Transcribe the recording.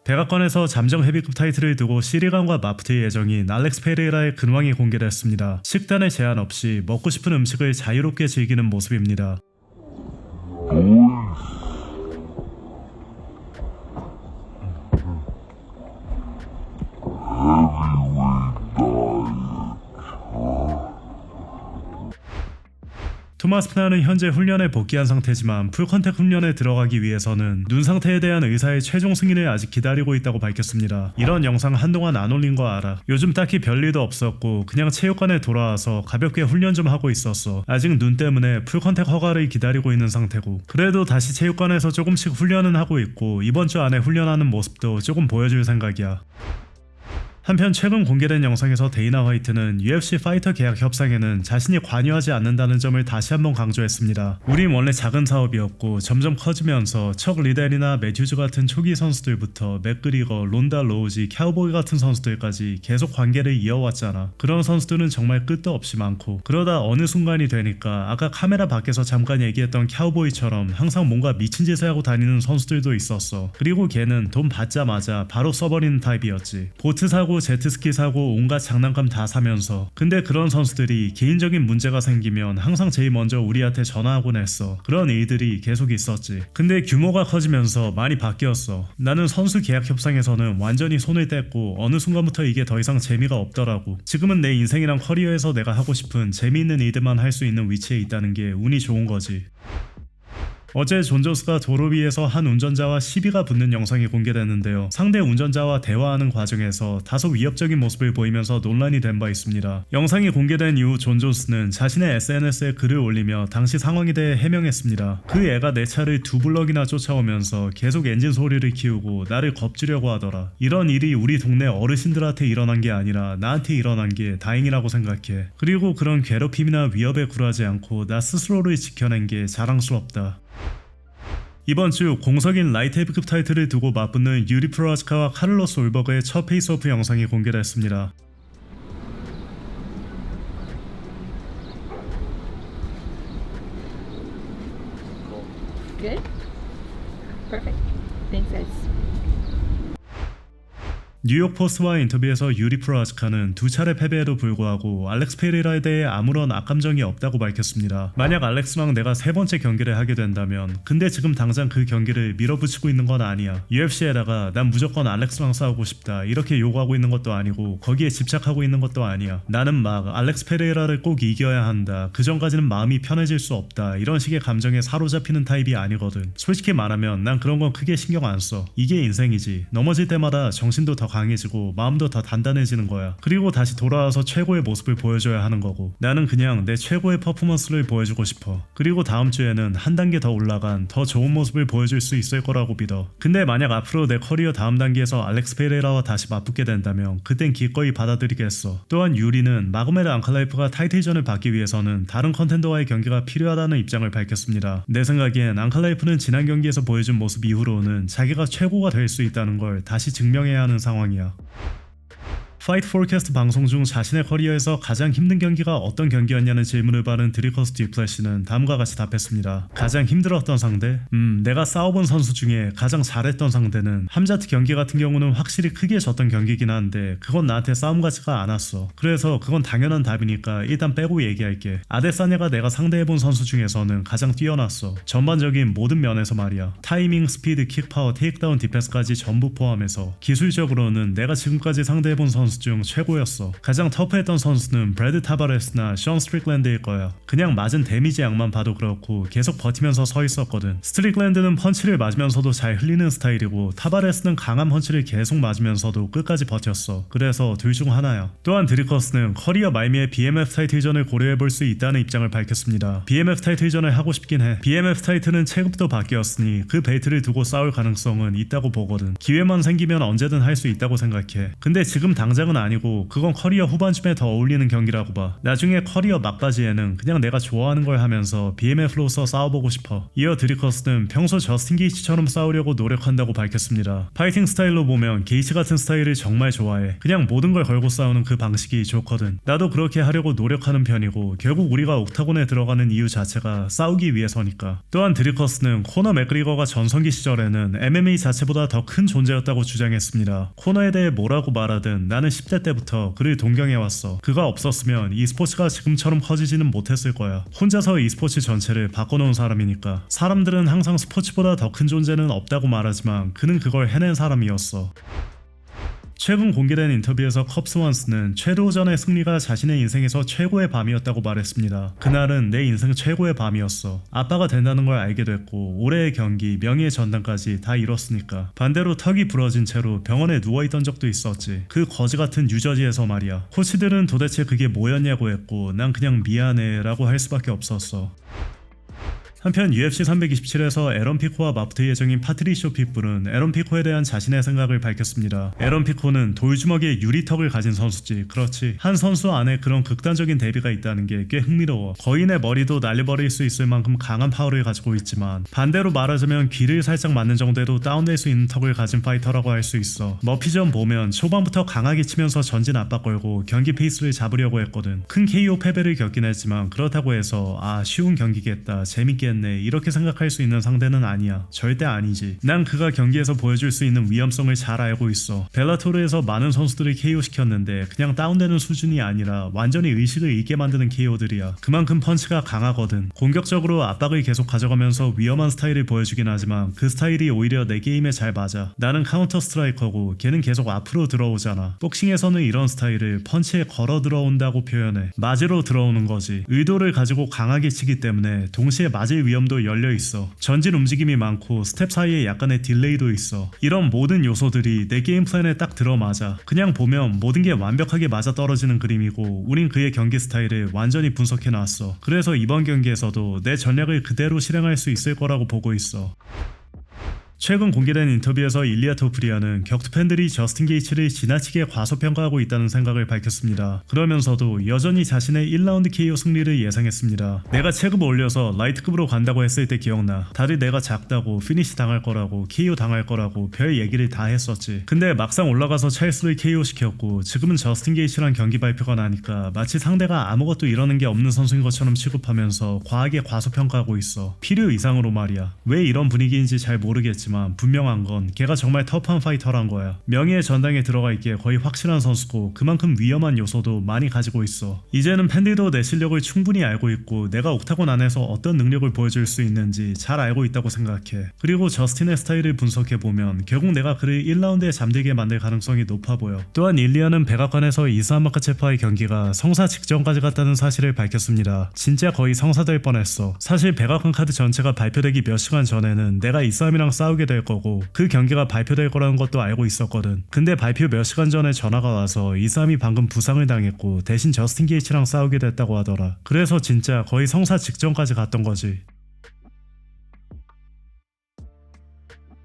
백악관에서 잠정 헤비급 타이틀을 두고 시리간과 마프트의 예정인 알렉스 페레이라의 근황이 공개됐습니다. 식단에 제한 없이 먹고 싶은 음식을 자유롭게 즐기는 모습입니다. 토마스 프나는 현재 훈련에 복귀한 상태지만 풀컨택 훈련에 들어가기 위해서는 눈 상태에 대한 의사의 최종 승인을 아직 기다리고 있다고 밝혔습니다. 이런 영상 한동안 안 올린 거 알아. 요즘 딱히 별일도 없었고 그냥 체육관에 돌아와서 가볍게 훈련 좀 하고 있었어. 아직 눈 때문에 풀컨택 허가를 기다리고 있는 상태고, 그래도 다시 체육관에서 조금씩 훈련은 하고 있고 이번 주 안에 훈련하는 모습도 조금 보여줄 생각이야. 한편 최근 공개된 영상에서 데이나 화이트는 UFC 파이터 계약 협상에는 자신이 관여하지 않는다는 점을 다시 한번 강조했습니다. 우린 원래 작은 사업이었고 점점 커지면서 척 리델이나 매튜즈 같은 초기 선수들부터 맥그리거, 론다 로우지, 캬우보이 같은 선수들까지 계속 관계를 이어왔잖아. 그런 선수들은 정말 끝도 없이 많고, 그러다 어느 순간이 되니까 아까 카메라 밖에서 잠깐 얘기했던 캬우보이처럼 항상 뭔가 미친 짓을 하고 다니는 선수들도 있었어. 그리고 걔는 돈 받자마자 바로 써버리는 타입이었지. 보트 사고, 제트스키 사고, 온갖 장난감 다 사면서. 근데 그런 선수들이 개인적인 문제가 생기면 항상 제일 먼저 우리한테 전화하곤 했어. 그런 일들이 계속 있었지. 근데 규모가 커지면서 많이 바뀌었어. 나는 선수 계약 협상에서는 완전히 손을 뗐고 어느 순간부터 이게 더 이상 재미가 없더라고. 지금은 내 인생이랑 커리어에서 내가 하고 싶은 재미있는 일들만 할 수 있는 위치에 있다는 게 운이 좋은 거지. 어제 존 존스가 도로 위에서 한 운전자와 시비가 붙는 영상이 공개됐는데요. 상대 운전자와 대화하는 과정에서 다소 위협적인 모습을 보이면서 논란이 된 바 있습니다. 영상이 공개된 이후 존 존스는 자신의 SNS에 글을 올리며 당시 상황에 대해 해명했습니다. 그 애가 내 차를 2블럭이나 쫓아오면서 계속 엔진 소리를 키우고 나를 겁주려고 하더라. 이런 일이 우리 동네 어르신들한테 일어난 게 아니라 나한테 일어난 게 다행이라고 생각해. 그리고 그런 괴롭힘이나 위협에 굴하지 않고 나 스스로를 지켜낸 게 자랑스럽다. 이번 주 공석인 라이트 헤비급 타이틀을 두고 맞붙는 유리 프로하츠카와 카를로스 올버그의 첫 페이스오프 영상이 공개됐습니다. Good? Perfect. Thanks, guys. 뉴욕 포스트와 인터뷰에서 유리 프로하츠카는 두 차례 패배에도 불구하고 알렉스 페레이라에 대해 아무런 악감정이 없다고 밝혔습니다. 만약 알렉스랑 내가 세 번째 경기를 하게 된다면, 근데 지금 당장 그 경기를 밀어붙이고 있는 건 아니야. UFC에다가 난 무조건 알렉스랑 싸우고 싶다 이렇게 요구하고 있는 것도 아니고 거기에 집착하고 있는 것도 아니야. 나는 막 알렉스 페레이라를 꼭 이겨야 한다, 그 전까지는 마음이 편해질 수 없다 이런 식의 감정에 사로잡히는 타입이 아니거든. 솔직히 말하면 난 그런 건 크게 신경 안 써. 이게 인생이지. 넘어질 때마다 정신도 더 강해지고 마음도 더 단단해지는 거야. 그리고 다시 돌아와서 최고의 모습을 보여줘야 하는 거고, 나는 그냥 내 최고의 퍼포먼스를 보여주고 싶어. 그리고 다음 주에는 한 단계 더 올라간 더 좋은 모습을 보여줄 수 있을 거라고 믿어. 근데 만약 앞으로 내 커리어 다음 단계에서 알렉스 페레이라와 다시 맞붙게 된다면 그땐 기꺼이 받아들이겠어. 또한 유리는 마고메드 앙칼라이프가 타이틀전을 받기 위해서는 다른 컨텐더와의 경기가 필요하다는 입장을 밝혔습니다. 내 생각엔 앙칼라이프는 지난 경기에서 보여준 모습 이후로는 자기가 최고가 될 수 있다는 걸 다시 증명해야 하는 상황이야. 파이트 포캐스트 방송 중 자신의 커리어에서 가장 힘든 경기가 어떤 경기였냐는 질문을 받은 드리커스 듀플래시는 다음과 같이 답했습니다. 가장 힘들었던 상대? 내가 싸워본 선수 중에 가장 잘했던 상대는 함자트 경기 같은 경우는 확실히 크게 졌던 경기긴 한데 그건 나한테 싸움 같지가 않았어. 그래서 그건 당연한 답이니까 일단 빼고 얘기할게. 아데사냐가 내가 상대해본 선수 중에서는 가장 뛰어났어. 전반적인 모든 면에서 말이야. 타이밍, 스피드, 킥파워, 테이크다운, 디펜스까지 전부 포함해서 기술적으로는 내가 지금까지 상대해본 선수 중 최고였어. 가장 터프했던 선수는 브래드 타바레스나 션 스트릭랜드일 거야. 그냥 맞은 데미지 양만 봐도 그렇고 계속 버티면서 서 있었거든. 스트릭랜드는 펀치를 맞으면서도 잘 흘리는 스타일이고 타바레스는 강한 펀치를 계속 맞으면서도 끝까지 버텼어. 그래서 둘 중 하나야. 또한 드리커스는 커리어 말미에 BMF 타이틀전을 고려해볼 수 있다는 입장을 밝혔습니다. BMF 타이틀전을 하고 싶긴 해. BMF 타이틀은 체급도 바뀌었으니 그 벨트를 두고 싸울 가능성은 있다고 보거든. 기회만 생기면 언제든 할 수 있다고 생각해. 근데 지금 당장 전장은 아니고 그건 커리어 후반쯤에 더 어울리는 경기라고 봐. 나중에 커리어 막바지에는 그냥 내가 좋아하는 걸 하면서 BMF로서 싸워보고 싶어. 이어 드리커스는 평소 저스틴 게이츠처럼 싸우려고 노력한다고 밝혔습니다. 파이팅 스타일로 보면 게이츠 같은 스타일을 정말 좋아해. 그냥 모든 걸 걸고 싸우는 그 방식이 좋거든. 나도 그렇게 하려고 노력하는 편이고 결국 우리가 옥타곤에 들어가는 이유 자체가 싸우기 위해서니까. 또한 드리커스는 코너 맥그리거가 전성기 시절에는 MMA 자체보다 더 큰 존재였다고 주장했습니다. 코너에 대해 뭐라고 말하든 나는 10대 때부터 그를 동경해왔어. 그가 없었으면 e스포츠가 지금처럼 커지지는 못했을 거야. 혼자서 e스포츠 전체를 바꿔놓은 사람이니까. 사람들은 항상 스포츠보다 더 큰 존재는 없다고 말하지만 그는 그걸 해낸 사람이었어. 최근 공개된 인터뷰에서 컵스 원스는 최도전의 승리가 자신의 인생에서 최고의 밤이었다고 말했습니다. 그날은 내 인생 최고의 밤이었어. 아빠가 된다는 걸 알게 됐고 올해의 경기, 명예의 전당까지 다 이뤘으니까. 반대로 턱이 부러진 채로 병원에 누워있던 적도 있었지. 그 거지 같은 뉴저지에서 말이야. 코치들은 도대체 그게 뭐였냐고 했고 난 그냥 미안해 라고 할 수밖에 없었어. 한편 UFC 327에서 에런 피코와 마프트 예정인 파트리쇼 핏불은 에런 피코에 대한 자신의 생각을 밝혔습니다. 에런 피코는 돌주먹에 유리턱을 가진 선수지. 그렇지. 한 선수 안에 그런 극단적인 대비가 있다는 게 꽤 흥미로워. 거인의 머리도 날려버릴 수 있을 만큼 강한 파워를 가지고 있지만 반대로 말하자면 귀를 살짝 맞는 정도에도 다운될 수 있는 턱을 가진 파이터라고 할 수 있어. 머피전 보면 초반부터 강하게 치면서 전진 압박 걸고 경기 페이스를 잡으려고 했거든. 큰 KO 패배를 겪긴 했지만 그렇다고 해서 쉬운 경기겠다, 재밌겠네 이렇게 생각할 수 있는 상대는 아니야. 절대 아니지. 난 그가 경기에서 보여줄 수 있는 위험성을 잘 알고 있어. 벨라토르에서 많은 선수들을 KO 시켰는데 그냥 다운되는 수준이 아니라 완전히 의식을 잃게 만드는 KO들이야. 그만큼 펀치가 강하거든. 공격적으로 압박을 계속 가져가면서 위험한 스타일을 보여주긴 하지만 그 스타일이 오히려 내 게임에 잘 맞아. 나는 카운터 스트라이커고 걔는 계속 앞으로 들어오잖아. 복싱에서는 이런 스타일을 펀치에 걸어 들어온다고 표현해. 맞으러 들어오는 거지. 의도를 가지고 강하게 치기 때문에 동시에 맞을 위험도 열려있어. 전진 움직임이 많고 스텝 사이에 약간의 딜레이도 있어. 이런 모든 요소들이 내 게임 플랜에 딱 들어맞아. 그냥 보면 모든 게 완벽하게 맞아떨어지는 그림이고 우린 그의 경기 스타일을 완전히 분석해놨어. 그래서 이번 경기에서도 내 전략을 그대로 실행할 수 있을 거라고 보고 있어. 최근 공개된 인터뷰에서 일리아 토프리아는 격투 팬들이 저스틴 게이츠를 지나치게 과소평가하고 있다는 생각을 밝혔습니다. 그러면서도 여전히 자신의 1라운드 KO 승리를 예상했습니다. 내가 체급을 올려서 라이트급으로 간다고 했을 때 기억나. 다들 내가 작다고 피니시 당할 거라고 KO 당할 거라고 별 얘기를 다 했었지. 근데 막상 올라가서 찰스를 KO 시켰고 지금은 저스틴 게이츠랑 경기 발표가 나니까 마치 상대가 아무것도 이러는 게 없는 선수인 것처럼 취급하면서 과하게 과소평가하고 있어. 필요 이상으로 말이야. 왜 이런 분위기인지 잘 모르겠지 분명한 건 걔가 정말 터프한 파이터란 거야. 명예의 전당에 들어가 있기에 거의 확실한 선수고 그만큼 위험한 요소도 많이 가지고 있어. 이제는 팬들도 내 실력을 충분히 알고 있고 내가 옥타곤 안에서 어떤 능력을 보여줄 수 있는지 잘 알고 있다고 생각해. 그리고 저스틴의 스타일을 분석해보면 결국 내가 그를 1라운드에 잠들게 만들 가능성이 높아 보여. 또한 일리아는 백악관에서 이스람 마카체프와의 경기가 성사 직전까지 갔다는 사실을 밝혔습니다. 진짜 거의 성사될 뻔했어. 사실 백악관 카드 전체가 발표되기 몇 시간 전에는 내가 이스람이랑 싸우게 될 거고 그 경기가 발표될 거라는 것도 알고 있었거든. 근데 발표 몇 시간 전에 전화가 와서 이스람이 방금 부상을 당했고 대신 저스틴 게이츠랑 싸우게 됐다고 하더라. 그래서 진짜 거의 성사 직전까지 갔던 거지.